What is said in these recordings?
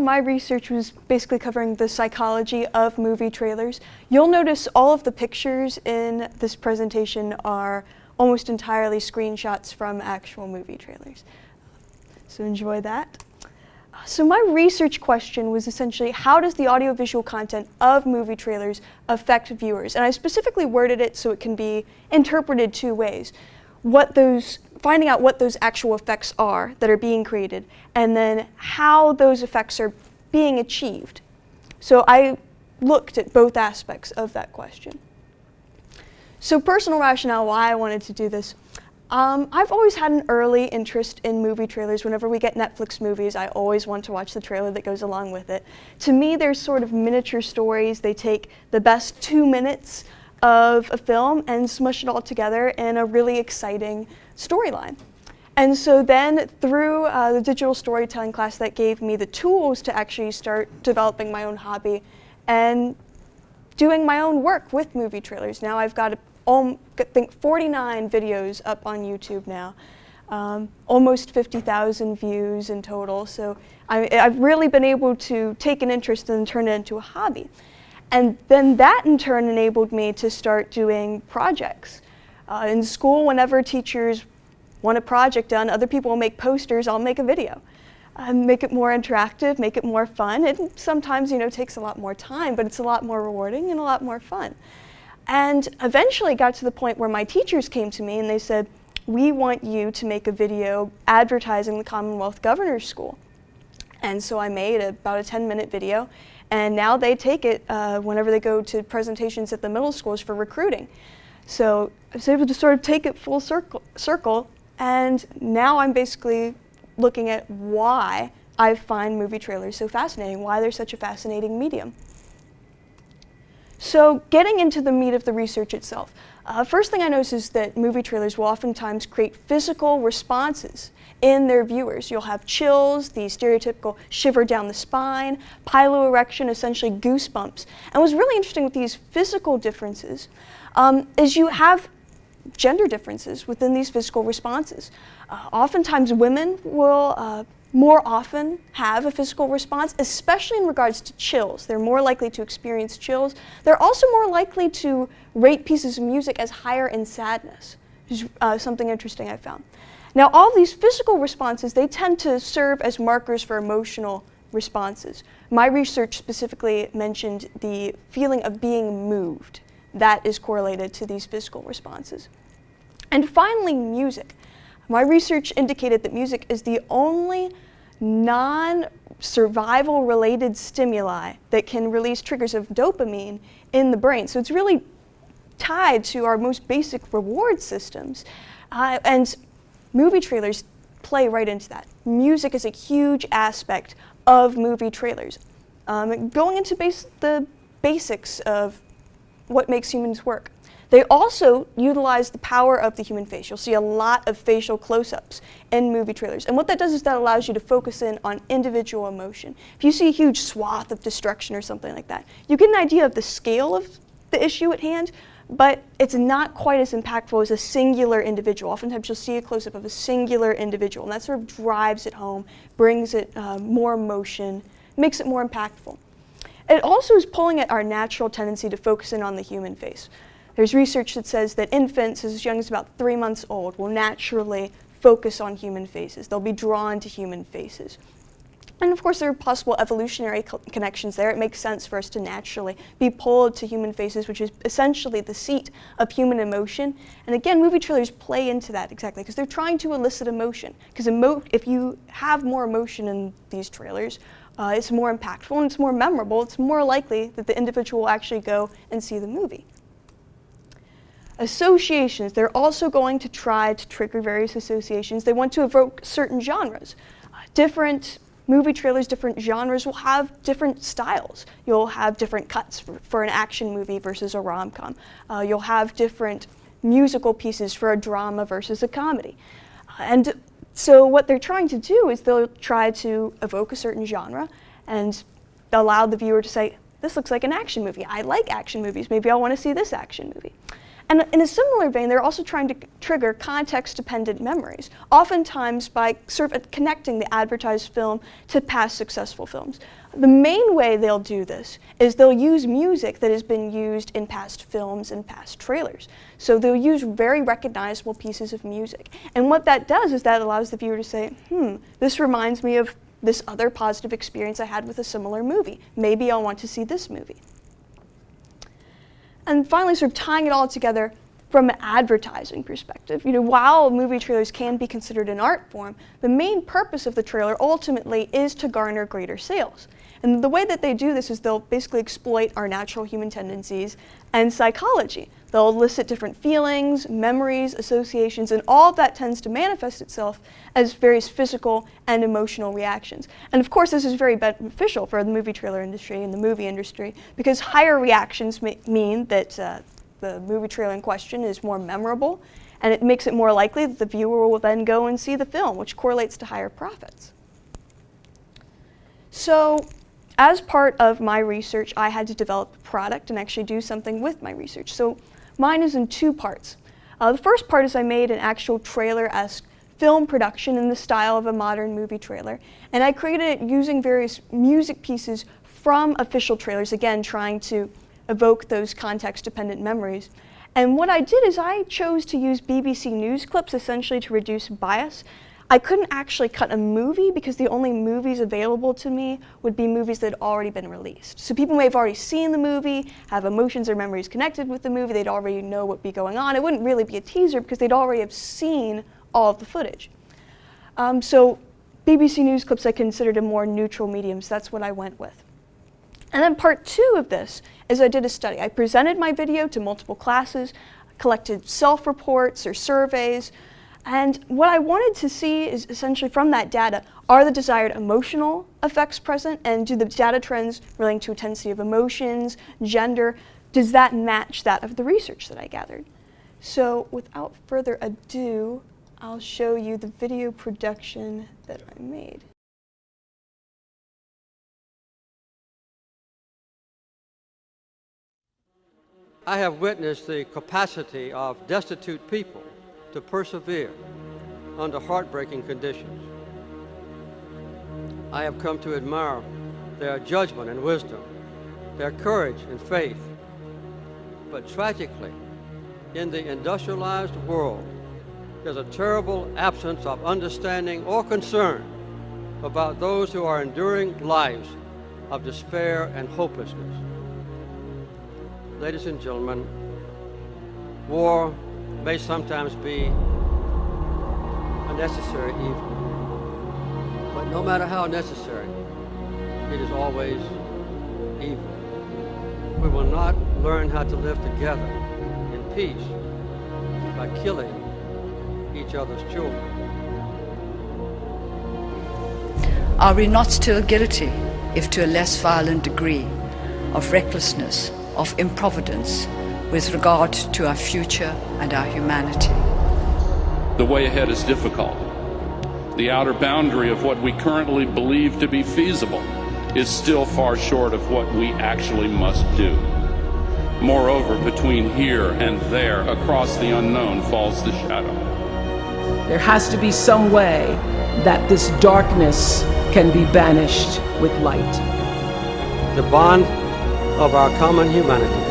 My research was basically covering the psychology of movie trailers. You'll notice all of the pictures in this presentation are almost entirely screenshots from actual movie trailers. So enjoy that. So my research question was essentially, how does the audiovisual content of movie trailers affect viewers? And I specifically worded it so it can be interpreted two ways. Finding out what those actual effects are that are being created, and then how those effects are being achieved. So I looked at both aspects of that question. So personal rationale why I wanted to do this. I've always had an early interest in movie trailers. Whenever we get Netflix movies, I always want to watch the trailer that goes along with it. To me, they're sort of miniature stories. They take the best 2 minutes of a film and smush it all together in a really exciting storyline. And so then through the digital storytelling class, that gave me the tools to actually start developing my own hobby and doing my own work with movie trailers. Now I've got I think 49 videos up on YouTube now, almost 50,000 views in total. So I've really been able to take an interest and turn it into a hobby. And then that in turn enabled me to start doing projects. In school, whenever teachers want a project done, other people will make posters, I'll make a video. Make it more interactive, make it more fun. It sometimes, takes a lot more time, but it's a lot more rewarding and a lot more fun. And eventually got to the point where my teachers came to me and they said, we want you to make a video advertising the Commonwealth Governor's School. And so I made about a 10-minute video, and now they take it whenever they go to presentations at the middle schools for recruiting. So I was able to sort of take it full circle, and now I'm basically looking at why I find movie trailers so fascinating, why they're such a fascinating medium. So getting into the meat of the research itself, first thing I noticed is that movie trailers will oftentimes create physical responses in their viewers. You'll have chills, the stereotypical shiver down the spine, piloerection, essentially goosebumps. And what's really interesting with these physical differences is you have gender differences within these physical responses. Oftentimes women will more often have a physical response, especially in regards to chills. They're more likely to experience chills. They're also more likely to rate pieces of music as higher in sadness, which is something interesting I found. Now, all these physical responses, they tend to serve as markers for emotional responses. My research specifically mentioned the feeling of being moved. That is correlated to these physical responses. And finally, music. My research indicated that music is the only non-survival related stimuli that can release triggers of dopamine in the brain. So it's really tied to our most basic reward systems. And movie trailers play right into that. Music is a huge aspect of movie trailers. Going into the basics of what makes humans work. They also utilize the power of the human face. You'll see a lot of facial close-ups in movie trailers. And what that does is that allows you to focus in on individual emotion. If you see a huge swath of destruction or something like that, you get an idea of the scale of the issue at hand, but it's not quite as impactful as a singular individual. Oftentimes you'll see a close-up of a singular individual, and that sort of drives it home, brings it more emotion, makes it more impactful. It also is pulling at our natural tendency to focus in on the human face. There's research that says that infants as young as about 3 months old will naturally focus on human faces. They'll be drawn to human faces. And of course, there are possible evolutionary connections there. It makes sense for us to naturally be pulled to human faces, which is essentially the seat of human emotion. And again, movie trailers play into that exactly, because they're trying to elicit emotion. Because if you have more emotion in these trailers, it's more impactful and it's more memorable. It's more likely that the individual will actually go and see the movie. Associations, they're also going to try to trigger various associations. They want to evoke certain genres. Different movie trailers, different genres will have different styles. You'll have different cuts for an action movie versus a rom-com. You'll have different musical pieces for a drama versus a comedy. And so what they're trying to do is they'll try to evoke a certain genre and allow the viewer to say, this looks like an action movie. I like action movies. Maybe I want to see this action movie. And in a similar vein, they're also trying to trigger context-dependent memories, oftentimes by sort of connecting the advertised film to past successful films. The main way they'll do this is they'll use music that has been used in past films and past trailers. So they'll use very recognizable pieces of music. And what that does is that allows the viewer to say, this reminds me of this other positive experience I had with a similar movie. Maybe I'll want to see this movie. And finally, sort of tying it all together from an advertising perspective, while movie trailers can be considered an art form, the main purpose of the trailer ultimately is to garner greater sales. And the way that they do this is they'll basically exploit our natural human tendencies and psychology. They'll elicit different feelings, memories, associations, and all of that tends to manifest itself as various physical and emotional reactions. And of course, this is very beneficial for the movie trailer industry and the movie industry because higher reactions mean that the movie trailer in question is more memorable, and it makes it more likely that the viewer will then go and see the film, which correlates to higher profits. So, as part of my research, I had to develop a product and actually do something with my research. So mine is in two parts. The first part is I made an actual trailer-esque film production in the style of a modern movie trailer. And I created it using various music pieces from official trailers, again, trying to evoke those context-dependent memories. And what I did is I chose to use BBC News clips essentially to reduce bias. I couldn't actually cut a movie because the only movies available to me would be movies that had already been released. So people may have already seen the movie, have emotions or memories connected with the movie, they'd already know what would be going on. It wouldn't really be a teaser because they'd already have seen all of the footage. So BBC News clips I considered a more neutral medium, so that's what I went with. And then part two of this is I did a study. I presented my video to multiple classes, collected self-reports or surveys, and what I wanted to see is essentially from that data, are the desired emotional effects present, and do the data trends relating to intensity of emotions, gender, does that match that of the research that I gathered? So without further ado, I'll show you the video production that I made. I have witnessed the capacity of destitute people to persevere under heartbreaking conditions. I have come to admire their judgment and wisdom, their courage and faith. But tragically, in the industrialized world, there's a terrible absence of understanding or concern about those who are enduring lives of despair and hopelessness. Ladies and gentlemen, war may sometimes be a necessary evil, but no matter how necessary, it is always evil. We will not learn how to live together in peace by killing each other's children. Are we not still guilty, if to a less violent degree, of recklessness, of improvidence, with regard to our future and our humanity? The way ahead is difficult. The outer boundary of what we currently believe to be feasible is still far short of what we actually must do. Moreover, between here and there, across the unknown, falls the shadow. There has to be some way that this darkness can be banished with light. The bond of our common humanity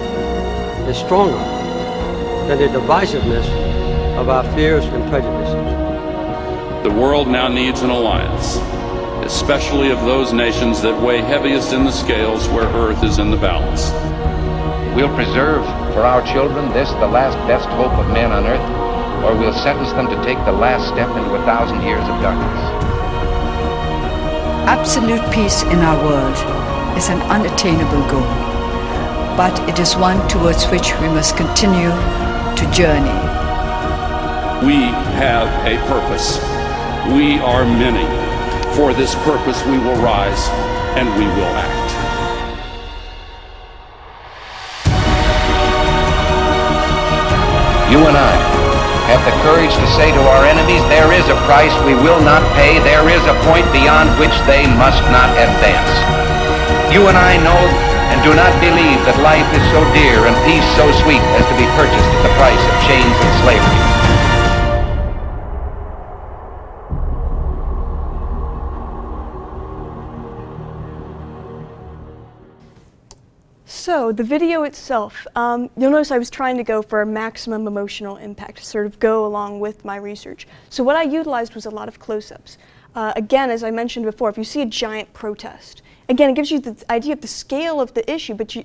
is stronger than the divisiveness of our fears and prejudices. The world now needs an alliance, especially of those nations that weigh heaviest in the scales where Earth is in the balance. We'll preserve for our children this, the last best hope of men on Earth, or we'll sentence them to take the last step into 1,000 years of darkness. Absolute peace in our world is an unattainable goal, but it is one towards which we must continue to journey. We have a purpose. We are many. For this purpose we will rise and we will act. You and I have the courage to say to our enemies, there is a price we will not pay, there is a point beyond which they must not advance. You and I know and do not believe that life is so dear and peace so sweet as to be purchased at the price of chains and slavery. So the video itself, you'll notice I was trying to go for a maximum emotional impact to sort of go along with my research. So what I utilized was a lot of close-ups. Again, as I mentioned before, if you see a giant protest, again, it gives you the idea of the scale of the issue, but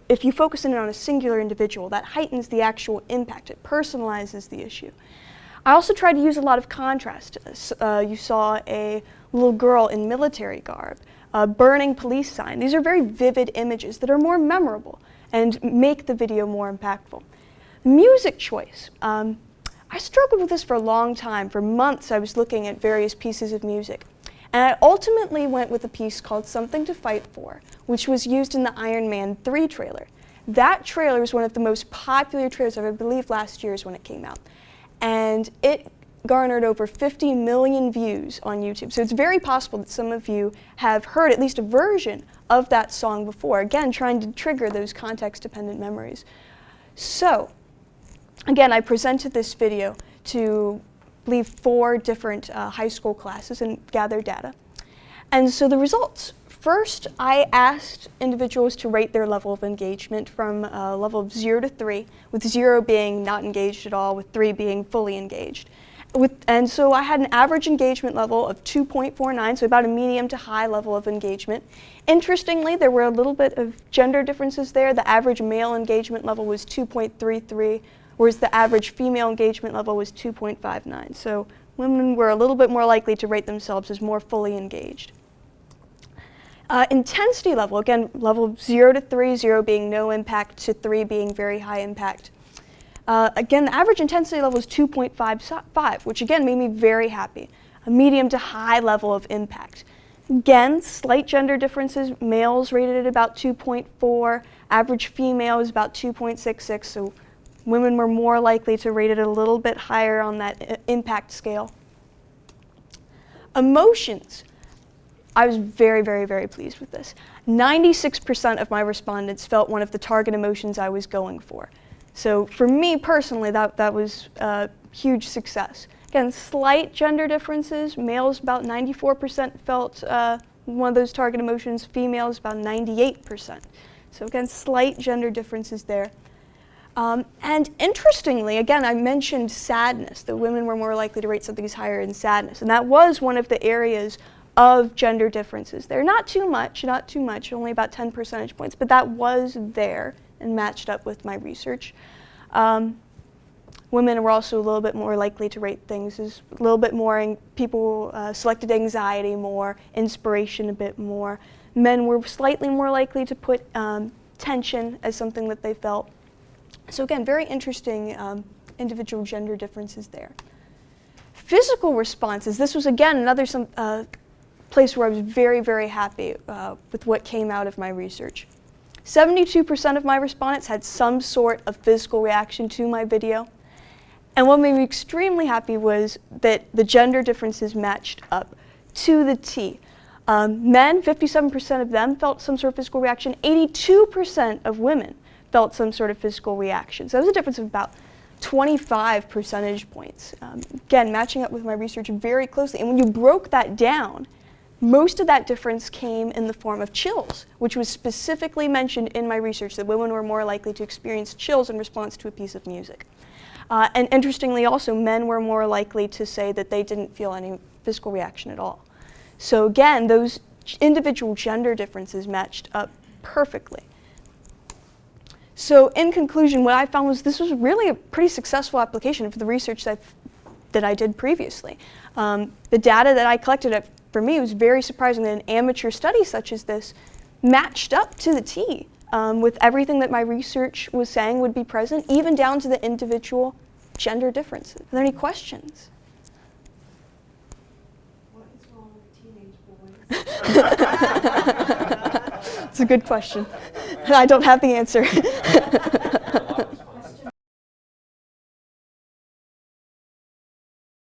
if you focus in on a singular individual, that heightens the actual impact. It personalizes the issue. I also tried to use a lot of contrast. You saw a little girl in military garb, a burning police sign. These are very vivid images that are more memorable and make the video more impactful. Music choice. I struggled with this for a long time. For months I was looking at various pieces of music. And I ultimately went with a piece called Something to Fight For, which was used in the Iron Man 3 trailer. That trailer was one of the most popular trailers of, I believe, last year's when it came out. And it garnered over 50 million views on YouTube. So it's very possible that some of you have heard at least a version of that song before, again, trying to trigger those context-dependent memories. So, again, I presented this video to, I believe, 4 different high school classes and gathered data. And so the results. First, I asked individuals to rate their level of engagement from a level of 0 to 3, with 0 being not engaged at all, with 3 being fully engaged. And so I had an average engagement level of 2.49, so about a medium to high level of engagement. Interestingly, there were a little bit of gender differences there. The average male engagement level was 2.33, whereas the average female engagement level was 2.59. So women were a little bit more likely to rate themselves as more fully engaged. Intensity level, again, level 0 to 3, 0 being no impact to 3 being very high impact. Again, the average intensity level is 2.55, which again made me very happy. A medium to high level of impact. Again, slight gender differences. Males rated at about 2.4. Average female is about 2.66, so women were more likely to rate it a little bit higher on that impact scale. Emotions. I was very, very, very pleased with this. 96% of my respondents felt one of the target emotions I was going for. So for me personally, that was a huge success. Again, slight gender differences. Males, about 94% felt one of those target emotions. Females, about 98%. So again, slight gender differences there. And interestingly, again, I mentioned sadness, that women were more likely to rate something as higher in sadness. And that was one of the areas of gender differences there. Not too much, only about 10 percentage points, but that was there and matched up with my research. Women were also a little bit more likely to rate things as a little bit more, people selected anxiety more, inspiration a bit more. Men were slightly more likely to put tension as something that they felt. So again, very interesting individual gender differences there. Physical responses, this was again another place where I was very, very happy with what came out of my research. 72% of my respondents had some sort of physical reaction to my video. And what made me extremely happy was that the gender differences matched up to the T. Men, 57% of them felt some sort of physical reaction. 82% of women felt some sort of physical reaction. So that was a difference of about 25 percentage points. Again, matching up with my research very closely. And when you broke that down, most of that difference came in the form of chills, which was specifically mentioned in my research, that women were more likely to experience chills in response to a piece of music. And interestingly also, men were more likely to say that they didn't feel any physical reaction at all. So again, those individual gender differences matched up perfectly. So in conclusion, what I found was this was really a pretty successful application for the research that I did previously. The data that I collected, for me, was very surprising that an amateur study such as this matched up to the T with everything that my research was saying would be present, even down to the individual gender differences. Are there any questions? What is wrong with teenage boys? It's a good question. I don't have the answer.